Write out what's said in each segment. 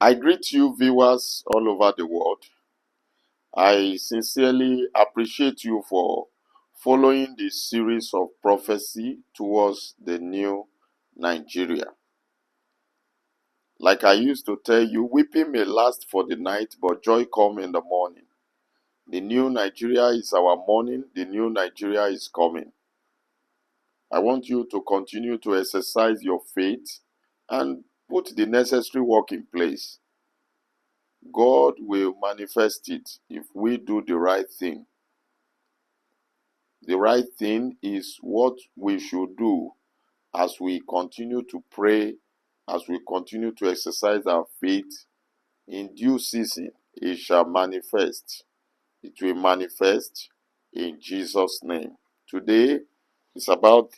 I greet you, viewers all over the world. I sincerely appreciate you for following this series of prophecy towards the new Nigeria. Like I used to tell you, weeping may last for the night, but joy comes in the morning. The new Nigeria is our morning. The new Nigeria is coming. I want you to continue to exercise your faith and put the necessary work in place. God will manifest it if we do the right thing. The right thing is what we should do as we continue to pray, as we continue to exercise our faith. In due season, it shall manifest. It will manifest in Jesus' name. Today is about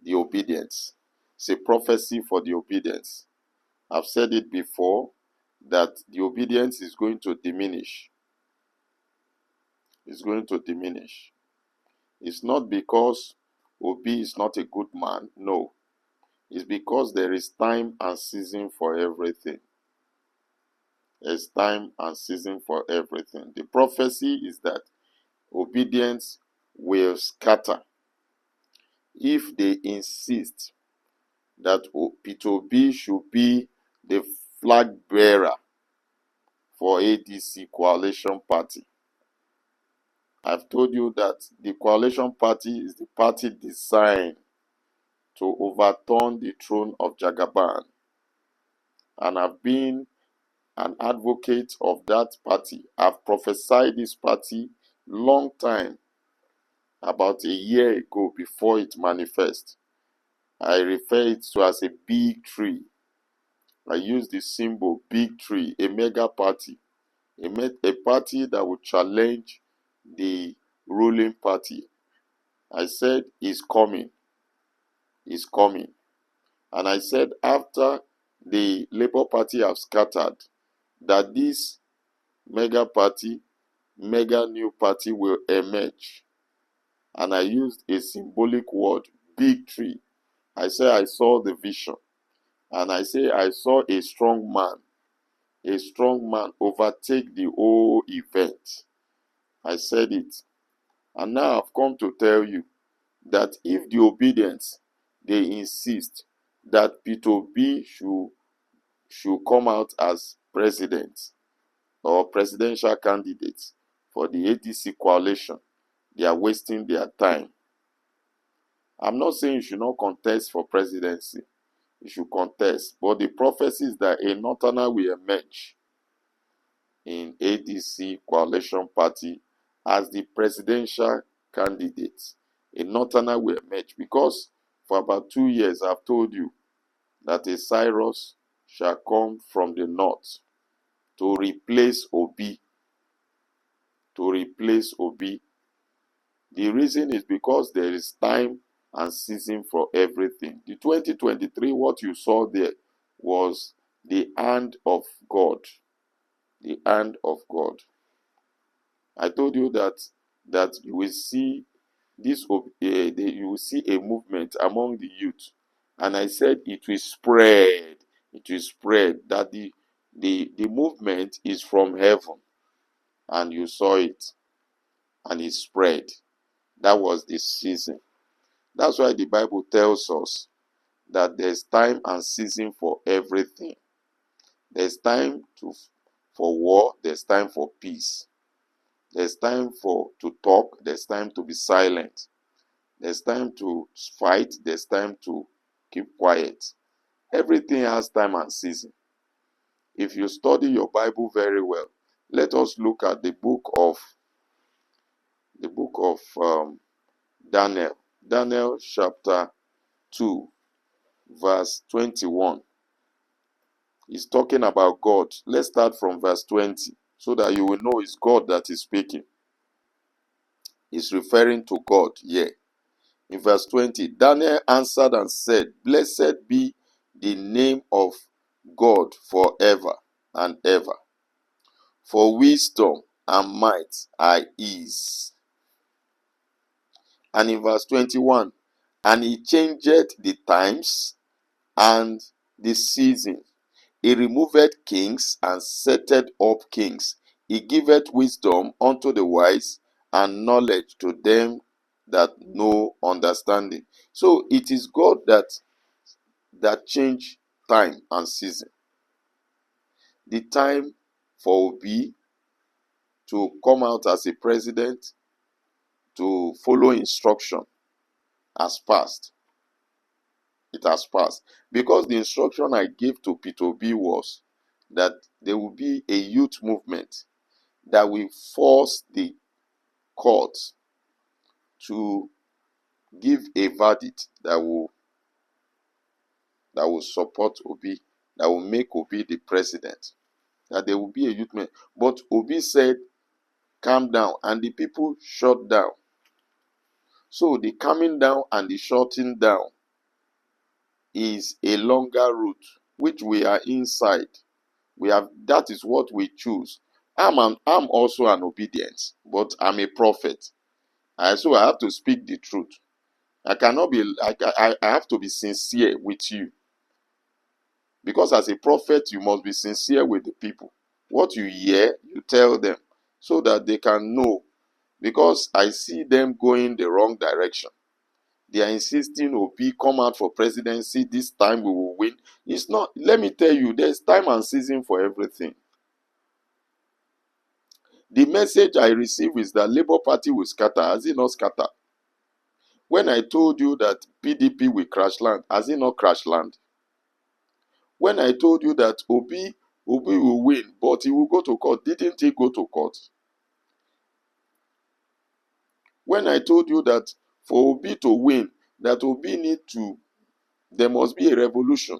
the obedience. It's a prophecy for the obedience. I've said it before that the obedience is going to diminish. It's going to diminish. It's not because Obi is not a good man. No. It's because there is time and season for everything. There's time and season for everything. The prophecy is that obedience will scatter if they insist that Peter Obi should be the flag bearer for ADC coalition party. I've told you that the coalition party is the party designed to overturn the throne of Jagaban. And I've been an advocate of that party. I've prophesied this party long time, about a year ago before it manifests. I refer it to as a big tree. I use the symbol big tree, a mega party, a party that would challenge the ruling party. I said it's coming. It's coming. And I said after the Labour Party have scattered, that this mega party, mega new party will emerge. And I used a symbolic word, big tree. I said I saw the vision. And I say I saw a strong man overtake the whole event. I said it. And now I've come to tell you that if the obedience, they insist that Peter Obi should come out as president or presidential candidate for the ADC coalition, they are wasting their time. I'm not saying you should not contest for presidency. You should contest. But the prophecy is that a northerner will emerge in ADC coalition party as the presidential candidate. A northerner will emerge because for about 2 years I've told you that a Cyrus shall come from the north to replace Obi. To replace Obi. The reason is because there is time and season for everything. The 2023, what you saw there was the hand of God. The hand of God. I told you that you will see this. You will see a movement among the youth, and I said it will spread. It will spread. That the movement is from heaven, and you saw it, and it spread. That was the season. That's why the Bible tells us that there's time and season for everything. There's time for war. There's time for peace. There's time to talk. There's time to be silent. There's time to fight. There's time to keep quiet. Everything has time and season. If you study your Bible very well, let us look at the book of Daniel. Daniel chapter 2, verse 21. He's talking about God. Let's start from verse 20 so that you will know it's God that is speaking. He's referring to God here. In verse 20, Daniel answered and said, Blessed be the name of God forever and ever. For wisdom and might are his. And in verse 21, and he changeth the times and the seasons. He removeth kings and setteth up kings. He giveth wisdom unto the wise and knowledge to them that know understanding. So it is God that change time and season. The time for Obi to come out as a president to follow instruction has passed. It has passed. Because the instruction I gave to Peter Obi was that there will be a youth movement that will force the court to give a verdict that will support Obi, that will make Obi the president. That there will be a youth movement. But Obi said, calm down, and the people shut down. So the calming down and the shutting down is a longer route, which we are inside. That is what we choose. I'm also an obedient, but I'm a prophet. So I have to speak the truth. I cannot be I have to be sincere with you. Because as a prophet, you must be sincere with the people. What you hear, you tell them so that they can know. Because I see them going the wrong direction. They are insisting, Obi, come out for presidency. This time we will win. It's not, let me tell you, there's time and season for everything. The message I receive is that Labour Party will scatter. Has it not scattered? When I told you that PDP will crash land, has it not crash land? When I told you that Obi will win, but he will go to court, didn't he go to court? When I told you that for Obi to win, that there must be a revolution.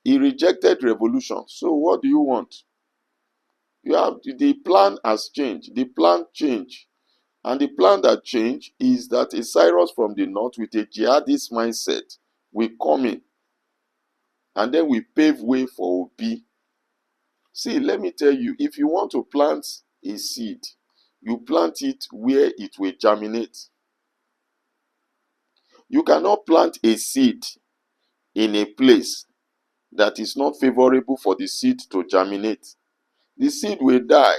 He rejected revolution. So what do you want? The plan has changed. The plan changed. And the plan that changed is that a Cyrus from the north with a jihadist mindset will come in. And then we pave way for Obi. See, let me tell you, if you want to plant a seed, you plant it where it will germinate. You cannot plant a seed in a place that is not favorable for the seed to germinate. The seed will die.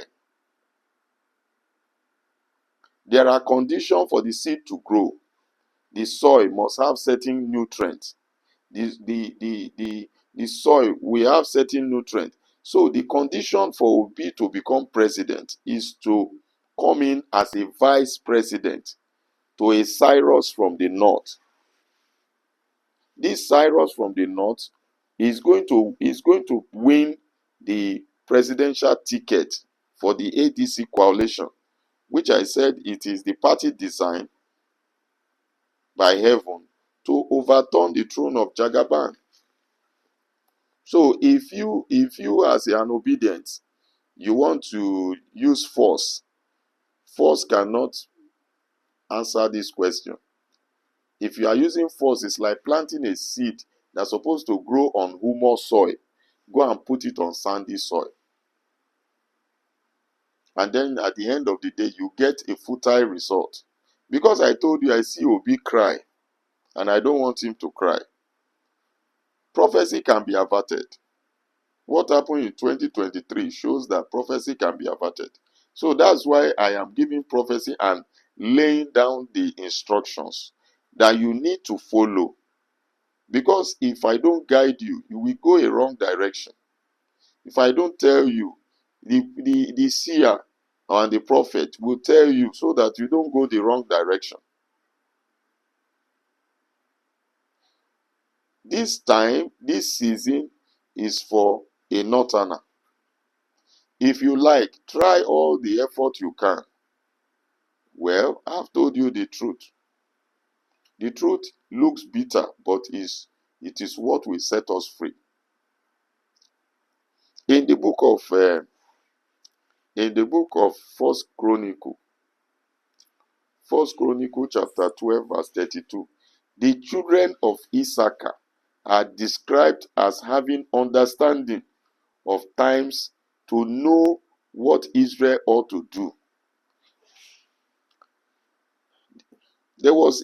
There are conditions for the seed to grow. The soil must have certain nutrients. The soil will have certain nutrients. So the condition for Obi to become president is to come in as a vice president to a Cyrus from the north. This Cyrus from the north is going to win the presidential ticket for the ADC coalition, which I said it is the party designed by heaven to overturn the throne of Jagaban. So if you as an obedient, you want to use force cannot answer this question. If you are using force, it's like planting a seed that's supposed to grow on humus soil. Go and put it on sandy soil. And then at the end of the day, you get a futile result. Because I told you I see Obi cry, and I don't want him to cry. Prophecy can be averted. What happened in 2023 shows that prophecy can be averted. So that's why I am giving prophecy and laying down the instructions that you need to follow. Because if I don't guide you, you will go a wrong direction. If I don't tell you, the seer and the prophet will tell you so that you don't go the wrong direction. This time, this season is for a northerner. If you like, try all the effort you can. Well, I've told you the truth. The truth looks bitter, but it is what will set us free. In the book of First Chronicle chapter 12 verse 32, the children of Issachar are described as having understanding of times to know what Israel ought to do. There was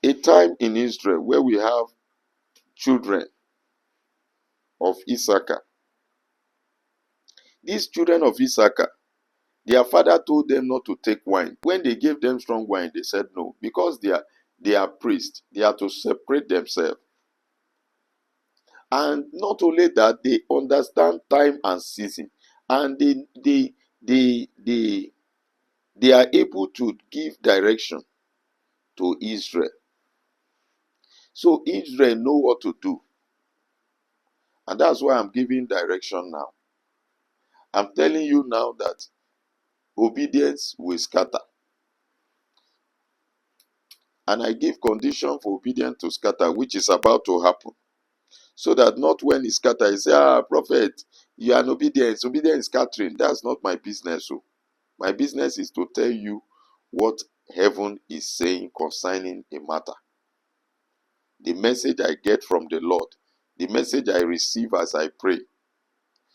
a time in Israel where we have children of Issachar. These children of Issachar, their father told them not to take wine. When they gave them strong wine, they said no, because they are priests. They are to separate themselves. And not only that, they understand time and season, and they are able to give direction to Israel. So Israel know what to do. And that's why I'm giving direction now. I'm telling you now that obedience will scatter. And I give condition for obedience to scatter, which is about to happen. So that not when it scatters, you say, prophet, you are in obedience. Obedience is scattering. That's not my business. So my business is to tell you what heaven is saying concerning a matter. The message I get from the Lord. The message I receive as I pray.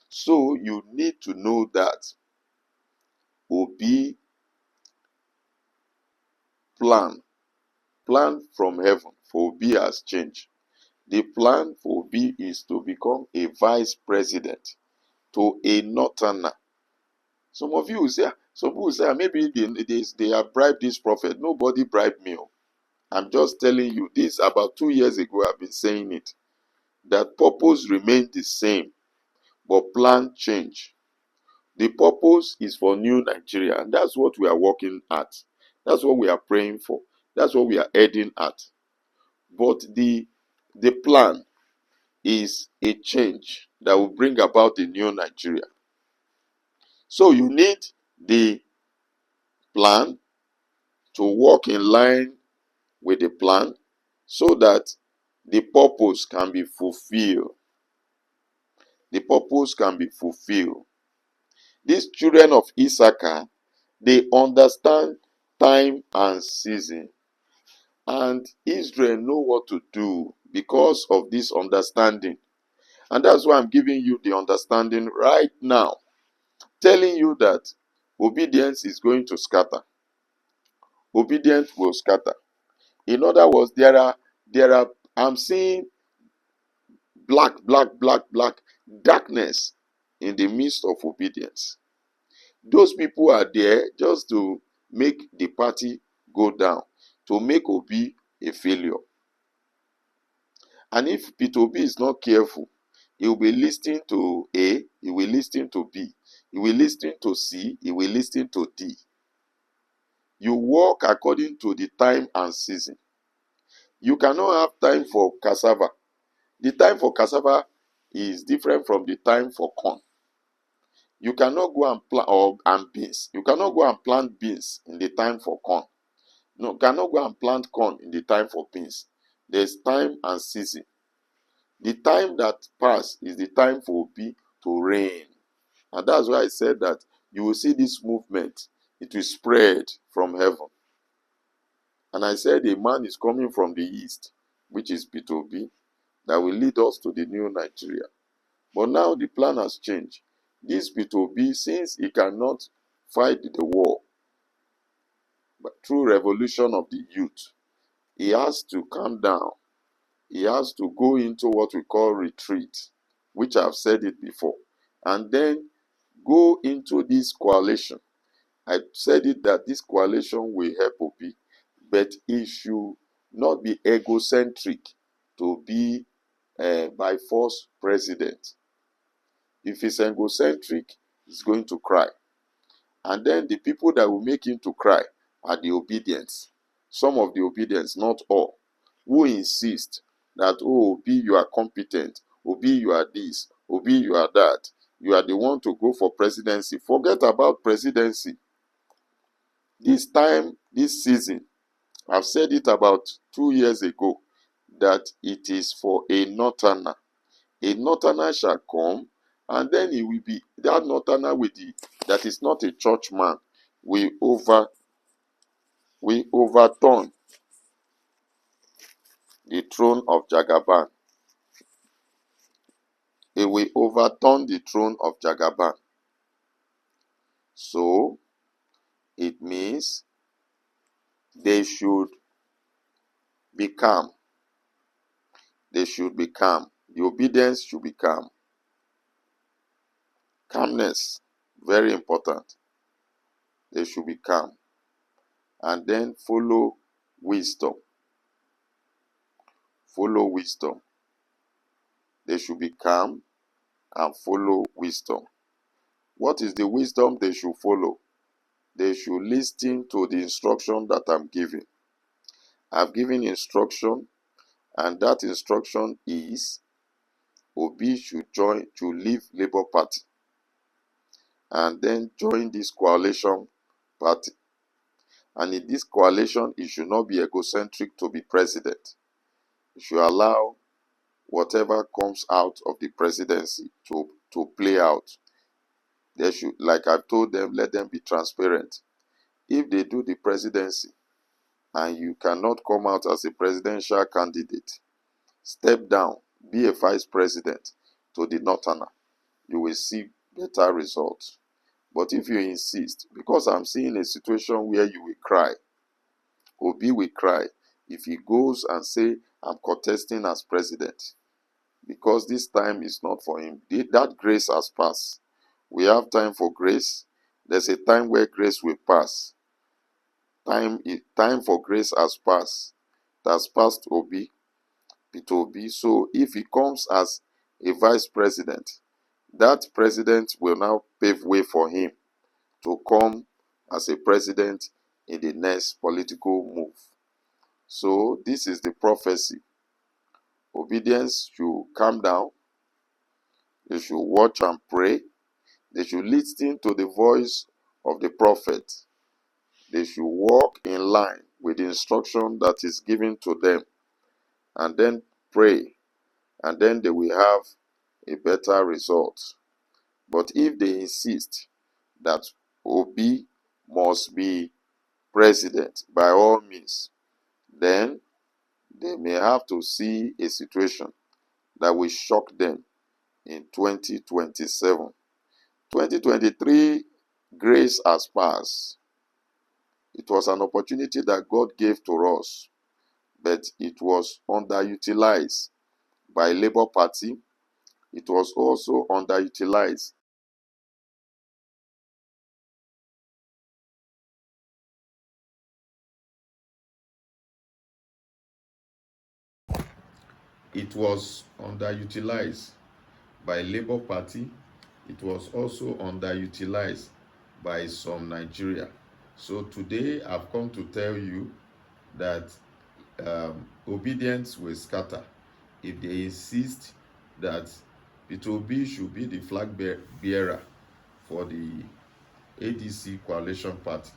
So you need to know that Obi plan from heaven for Obi has changed. The plan for Obi is to become a vice president to a northerner. Some of you will say, some people will say, maybe they have bribed this prophet. Nobody bribed me. I'm just telling you this. About 2 years ago, I've been saying it. That purpose remains the same, but plan change. The purpose is for new Nigeria, and that's what we are working at. That's what we are praying for. That's what we are heading at. But the plan is a change that will bring about the new Nigeria. So you need the plan to walk in line with the plan so that the purpose can be fulfilled. The purpose can be fulfilled. These children of Issachar, they understand time and season. And Israel know what to do because of this understanding. And that's why I'm giving you the understanding right now. Telling you that obedience is going to scatter. Obedience will scatter. In other words, I'm seeing black darkness in the midst of obedience. Those people are there just to make the party go down, to make Obi a failure. And if Peter Obi is not careful, he will be listening to A, he will listen to B, he will listen to C, he will listen to D. You walk according to the time and season. You cannot have time for cassava. The time for cassava is different from the time for corn. You cannot go and plant beans. You cannot go and plant beans in the time for corn. No, you cannot go and plant corn in the time for beans. There's time and season. The time that passed is the time for Obi to reign. And that's why I said that you will see this movement. It will spread from heaven. And I said a man is coming from the east, which is Peter Obi, that will lead us to the new Nigeria. But now the plan has changed. This Peter Obi, since he cannot fight the war but through revolution of the youth, he has to calm down. He has to go into what we call retreat, which I've said it before, and then go into this coalition. I said it that this coalition will help Obi, but it should not be egocentric to be by force president. If it's egocentric, he's going to cry. And then the people that will make him to cry are the obedience. Some of the obedience, not all, who insist that, oh, Obi, you are competent. Obi, you are this. Obi, you are that. You are the one to go for presidency. Forget about presidency. This time, this season, I've said it about 2 years ago, that it is for a northerner. A northerner shall come, and then he will be, that northerner that is not a churchman, will overturn the throne of Jagaban. He will overturn the throne of Jagaban. So, it means they should be calm. They should be calm. The obedience should be calm. Calmness, very important. They should be calm. And then follow wisdom. Follow wisdom. They should be calm and follow wisdom. What is the wisdom they should follow? They should listen to the instruction that I'm giving. I've given instruction, and that instruction is Obi should leave Labour Party and then join this coalition party. And in this coalition, he should not be egocentric to be president. He should allow whatever comes out of the presidency to play out. They should, like I've told them, let them be transparent. If they do the presidency and you cannot come out as a presidential candidate, step down, be a vice president to the northerner. You will see better results. But if you insist, because I'm seeing a situation where you will cry, Obi will cry if he goes and say, I'm contesting as president, because this time is not for him. That grace has passed. We have time for grace. There's a time where grace will pass. Time for grace has passed. It has passed Obi, Peter Obi. So if he comes as a vice president, that president will now pave way for him to come as a president in the next political move. So this is the prophecy. Obedience should calm down. They should watch and pray. They should listen to the voice of the prophet. They should walk in line with the instruction that is given to them, and then pray, and then they will have a better result. But if they insist that Obi must be president by all means, then they may have to see a situation that will shock them in 2027. 2023, grace has passed. It was an opportunity that God gave to us, but it was underutilized by Labour Party. It was also underutilized. It was underutilized by Labour Party. It was also underutilized by some Nigeria. So today I've come to tell you that obedience will scatter if they insist that Peter Obi should be the flag bearer for the ADC coalition party,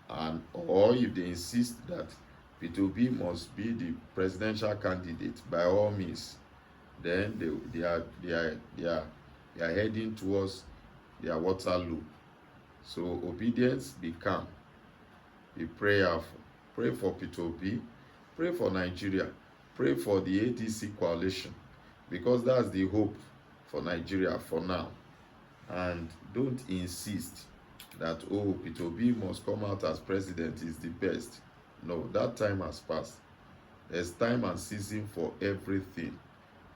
and or if they insist that Peter Obi must be the presidential candidate by all means, then they are heading towards their Waterloo. So obedience, be calm, be prayerful, pray for Peter Obi, pray for Nigeria, pray for the ADC coalition, because that's the hope for Nigeria for now. And don't insist that, oh, Peter Obi must come out as president is the best. No, that time has passed. There's time and season for everything.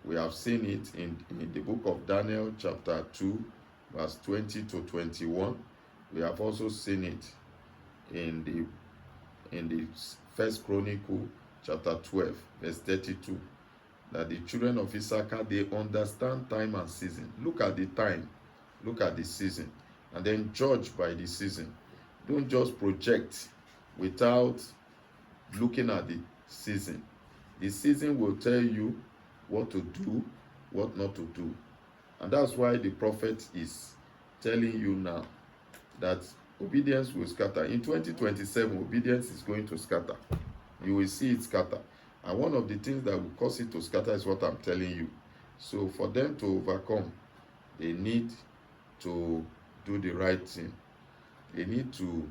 We have seen it in the book of Daniel, chapter 2, verse 20 to 21. We have also seen it in the First Chronicle, chapter 12, verse 32. That the children of Issachar, they understand time and season. Look at the time, look at the season, and then judge by the season. Don't just project without looking at the season. The season will tell you what to do, what not to do. And that's why the prophet is telling you now that obedience will scatter. In 2027, obedience is going to scatter. You will see it scatter. And one of the things that will cause it to scatter is what I'm telling you. So for them to overcome, they need to do the right thing. They need to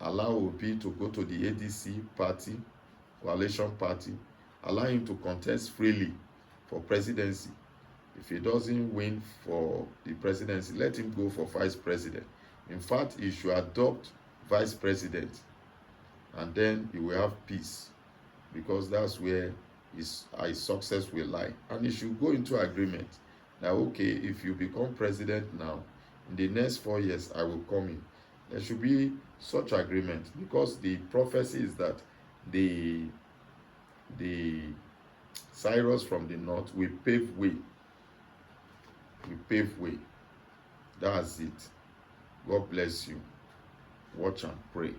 allow Obi to go to the ADC party, coalition party, allow him to contest freely for presidency. If he doesn't win for the presidency, let him go for vice president. In fact, he should adopt vice president, and then he will have peace, because that's where his success will lie. And he should go into agreement that, okay, if you become president now, in the next 4 years I will come in. There should be such agreement, because the prophecy is that the Cyrus from the north will pave way. Will pave way. That's it. God bless you. Watch and pray.